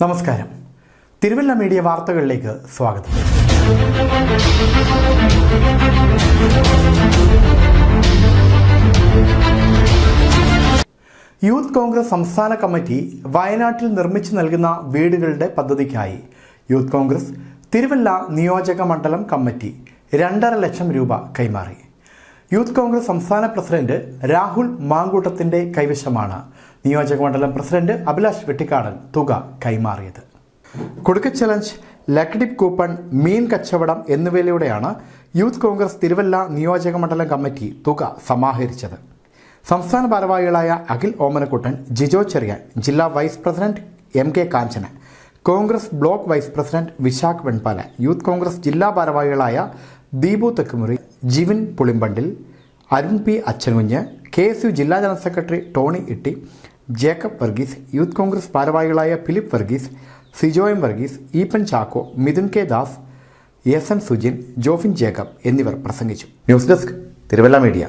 നമസ്കാരം. തിരുവല്ല മീഡിയ വാർത്തകളിലേക്ക് സ്വാഗതം. യൂത്ത് കോൺഗ്രസ് സംസ്ഥാന കമ്മിറ്റി വയനാട്ടിൽ നിർമ്മിച്ചു നൽകുന്ന വീടുകളുടെ പദ്ധതിക്കായി യൂത്ത് കോൺഗ്രസ് തിരുവല്ല നിയോജക മണ്ഡലം കമ്മിറ്റി 2.5 ലക്ഷം രൂപ കൈമാറി. യൂത്ത് കോൺഗ്രസ് സംസ്ഥാന പ്രസിഡന്റ് രാഹുൽ മാങ്കൂട്ടത്തിന്റെ കൈവശമാണ് നിയോജക മണ്ഡലം പ്രസിഡന്റ് അഭിലാഷ് വെട്ടിക്കാടൻ തുക കൈമാറിയത്. കുടുക്ക ചലഞ്ച്, ലക്കിടിപ്പ് കൂപ്പൺ, മീൻ കച്ചവടം എന്നിവയിലൂടെയാണ് യൂത്ത് കോൺഗ്രസ് തിരുവല്ല നിയോജക മണ്ഡലം കമ്മിറ്റി തുക സമാഹരിച്ചത്. സംസ്ഥാന ഭാരവാഹികളായ അഖിൽ ഓമനക്കുട്ടൻ, ജിജോ ചെറിയാൻ, ജില്ലാ vice president MK Kanchana, Congress block vice president Vishakh Venpala, youth Congress ജില്ലാ ഭാരവാഹികളായ ദീപു തെക്കുമുറി, ജിവിൻ പുളിമ്പണ്ടിൽ, അരുൺ P അച്ഛൻകുഞ്ഞ്, KSU ജില്ലാ general secretary Tony Itty, Jacob Varghese, youth Congress ഭാരവാഹികളായ ഫിലിപ്പ് വർഗീസ്, സിജോയം വർഗീസ്, ഈപ്പൻ ചാക്കോ, മിഥുൻ K ദാസ്, SN സുജിൻ, ജോഫിൻ ജേക്കബ് എന്നിവർ പ്രസംഗിച്ചു. News desk Thiruvalla media.